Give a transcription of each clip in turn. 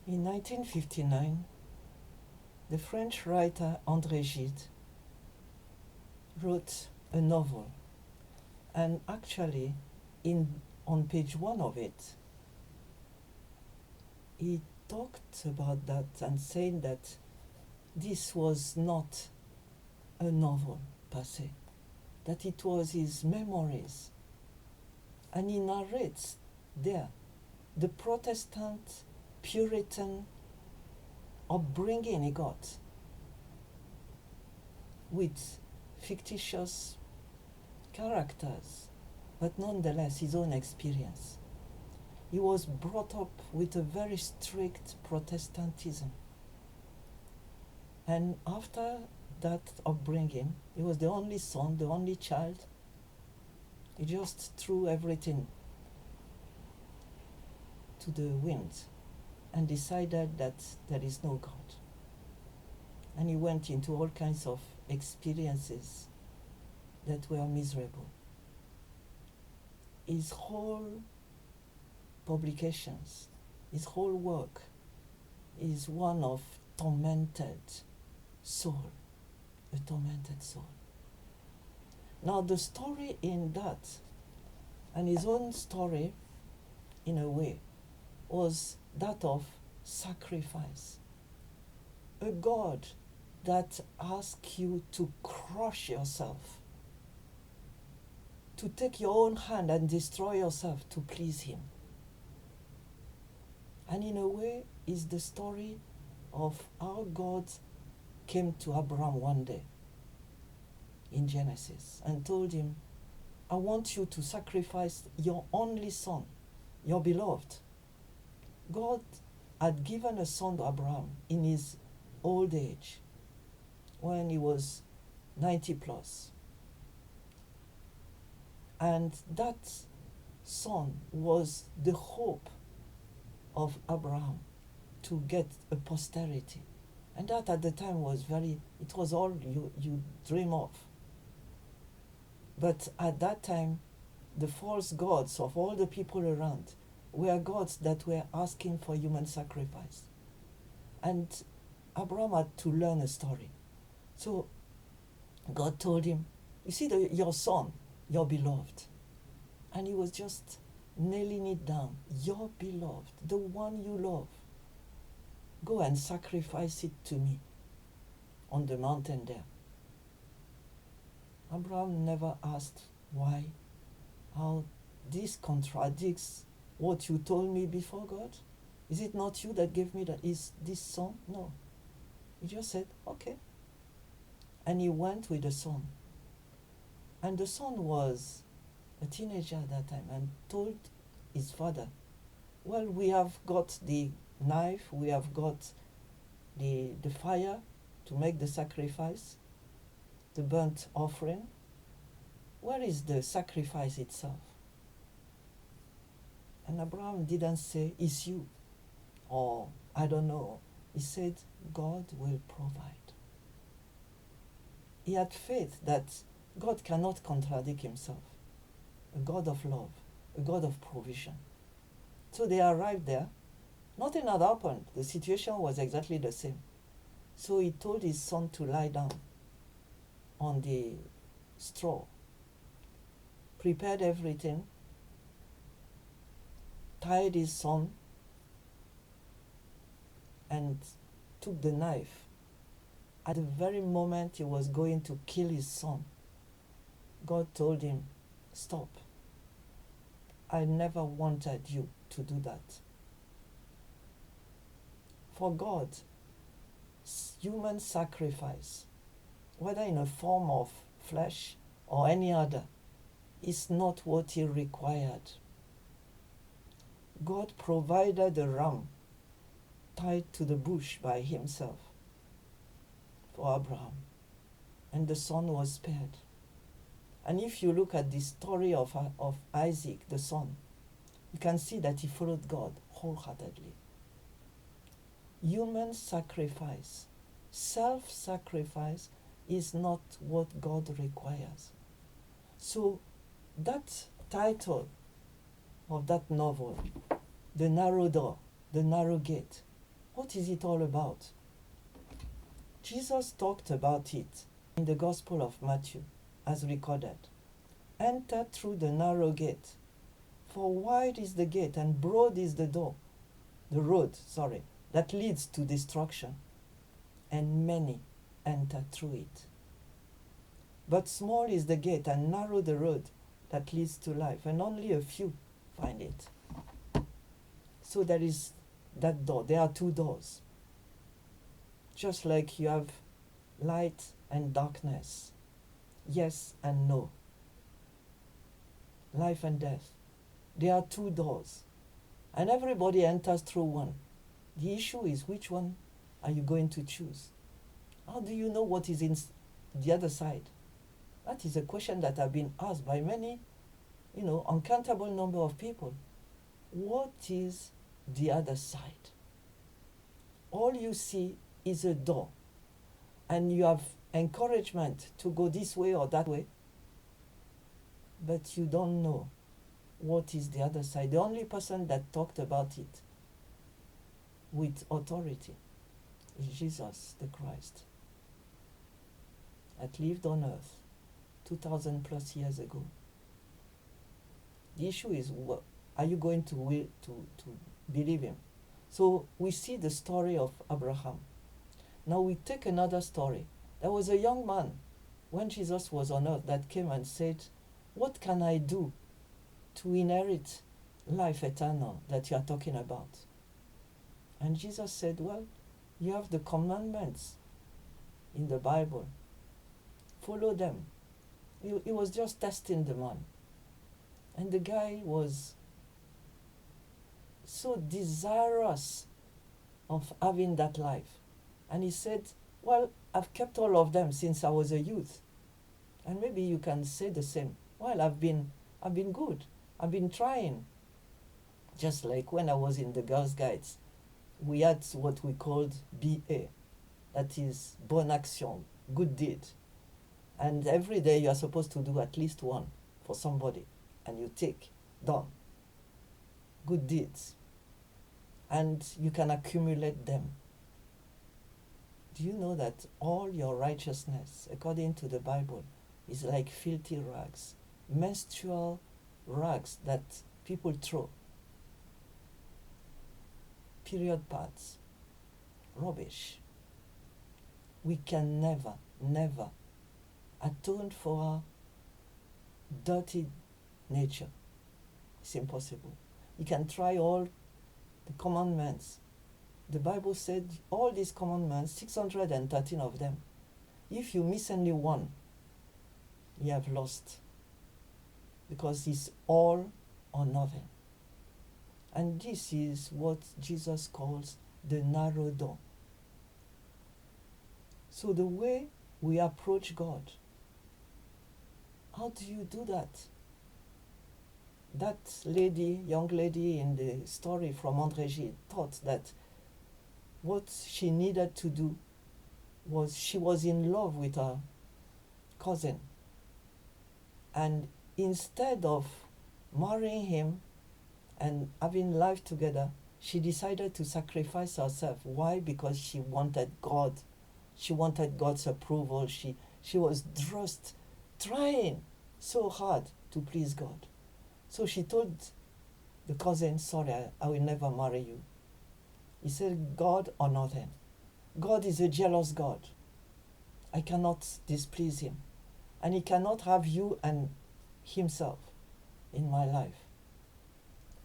In 1959, the French writer André Gide wrote a novel, and actually on page 1 of it, he talked about that and saying that this was not a novel per se, that it was his memories. And he narrates there the Protestant Puritan upbringing he got with fictitious characters, but nonetheless his own experience. He was brought up with a very strict Protestantism. And after that upbringing, he was the only son, the only child. He just threw everything to the wind and decided that there is no God. And he went into all kinds of experiences that were miserable. His whole publications, his whole work is one of tormented soul, a tormented soul. Now the story in that, and his own story in a way, was that of sacrifice. A God that asks you to crush yourself, to take your own hand and destroy yourself to please him. And in a way, is the story of how God came to Abraham one day in Genesis and told him, I want you to sacrifice your only son, your beloved. God had given a son to Abraham in his old age, when he was 90 plus. And that son was the hope of Abraham to get a posterity. And that at the time was it was all you dream of. But at that time, the false gods of all the people around were gods that were asking for human sacrifice. And Abraham had to learn a story. So God told him, you see your son, your beloved. And he was just nailing it down. Your beloved, the one you love. Go and sacrifice it to me on the mountain there. Abraham never asked why, how this contradicts what you told me before, God. Is it not you that gave me this son? No. He just said, okay. And he went with the son. And the son was a teenager at that time and told his father, well, we have got the knife, we have got the fire to make the sacrifice, the burnt offering. Where is the sacrifice itself? And Abraham didn't say, it's you, or I don't know. He said, God will provide. He had faith that God cannot contradict himself. A God of love, a God of provision. So they arrived there. Nothing had happened. The situation was exactly the same. So he told his son to lie down on the straw, prepared everything, tied his son, and took the knife. At the very moment he was going to kill his son, God told him, stop. I never wanted you to do that. For God, human sacrifice, whether in a form of flesh or any other, is not what he required. God provided a ram tied to the bush by himself for Abraham, and the son was spared. And if you look at the story of Isaac, the son, you can see that he followed God wholeheartedly. Human sacrifice, self-sacrifice, is not what God requires. So that title of that novel, The Narrow Door, The Narrow Gate, What is it all about? Jesus talked about it in the Gospel of Matthew, as recorded. Enter through the narrow gate, for wide is the gate and broad is the road, that leads to destruction, and many enter through it. But small is the gate and narrow the road that leads to life, and only a few find it. So there is that door. There are two doors. Just like you have light and darkness, yes and no, life and death. There are two doors, and everybody enters through one. The issue is, which one are you going to choose? How do you know what is in the other side? That is a question that have been asked by many, uncountable number of people. What is the other side? All you see is a door, and you have encouragement to go this way or that way, but you don't know what is the other side. The only person that talked about it with authority is Jesus the Christ, that lived on earth 2,000 plus years ago. The issue is, are you going to believe him? So we see the story of Abraham. Now we take another story. There was a young man when Jesus was on earth that came and said, what can I do to inherit life eternal that you are talking about? And Jesus said, well, you have the commandments in the Bible. Follow them. He was just testing the man. And the guy was so desirous of having that life. And he said, well, I've kept all of them since I was a youth. And maybe you can say the same. Well, I've been good. I've been trying. Just like when I was in the Girls Guides, we had what we called BA, that is bonne action, good deed. And every day you are supposed to do at least one for somebody, and you take, done, good deeds. And you can accumulate them. Do you know that all your righteousness, according to the Bible, is like filthy rags, menstrual rags that people throw, period pads, rubbish. We can never atone for our dirty nature. It's impossible. You can try all the commandments. The Bible said all these commandments, 613 of them. If you miss only one, you have lost. Because it's all or nothing. And this is what Jesus calls the narrow door. So the way we approach God, how do you do that? That young lady in the story from André Gide, thought that what she needed to do was, she was in love with her cousin. And instead of marrying him and having life together, she decided to sacrifice herself. Why? Because she wanted God. She wanted God's approval. She was just trying so hard to please God. So she told the cousin, sorry, I will never marry you. He said, God or nothing. God is a jealous God. I cannot displease him. And he cannot have you and himself in my life.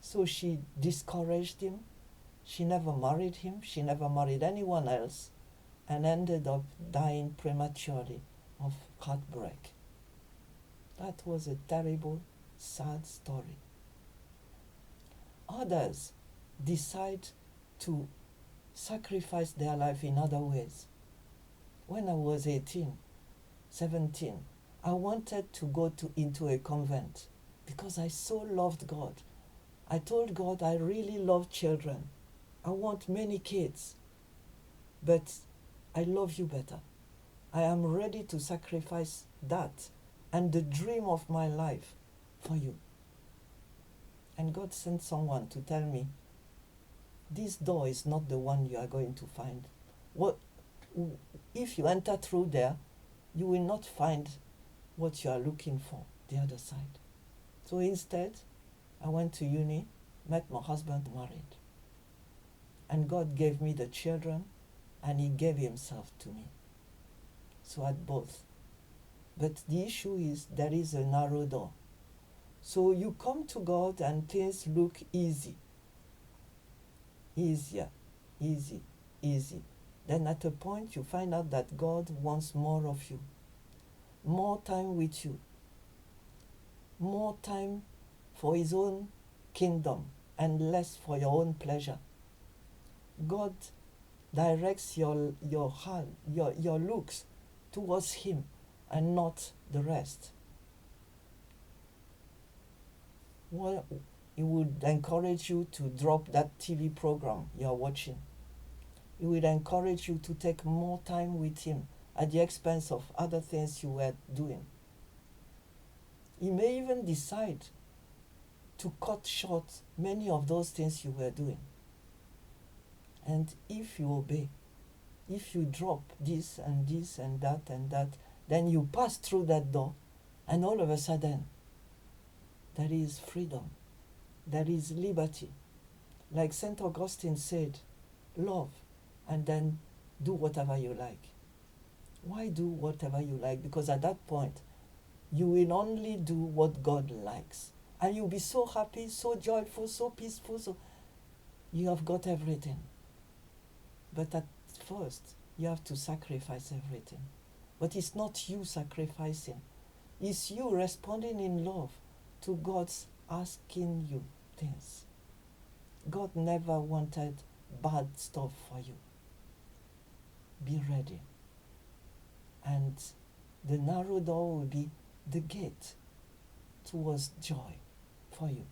So she discouraged him. She never married him. She never married anyone else, and ended up dying prematurely of heartbreak. That was a terrible, sad story. Others decide to sacrifice their life in other ways. When I was 18, 17, I wanted to go into a convent because I so loved God. I told God I really love children. I want many kids, but I love you better. I am ready to sacrifice that and the dream of my life for you. And God sent someone to tell me, this door is not the one you are going to find. What if you enter through there, you will not find what you are looking for the other side. So instead, I went to uni, met my husband, married. And God gave me the children, and He gave Himself to me. So I had both. But the issue is there is a narrow door. So you come to God and things look easy. Easier, easy, easy. Then at a point you find out that God wants more of you. More time with you. More time for His own kingdom and less for your own pleasure. God directs your heart, your looks towards Him and not the rest. Well, He would encourage you to drop that TV program you are watching. He would encourage you to take more time with Him at the expense of other things you were doing. He may even decide to cut short many of those things you were doing. And if you obey, if you drop this and this and that, then you pass through that door, and all of a sudden, there is freedom, there is liberty. Like St. Augustine said, love, and then do whatever you like. Why do whatever you like? Because at that point, you will only do what God likes. And you'll be so happy, so joyful, so peaceful, so you have got everything. But at first, you have to sacrifice everything. But it's not you sacrificing. It's you responding in love to God's asking you things. God never wanted bad stuff for you. Be ready. And the narrow door will be the gate towards joy for you.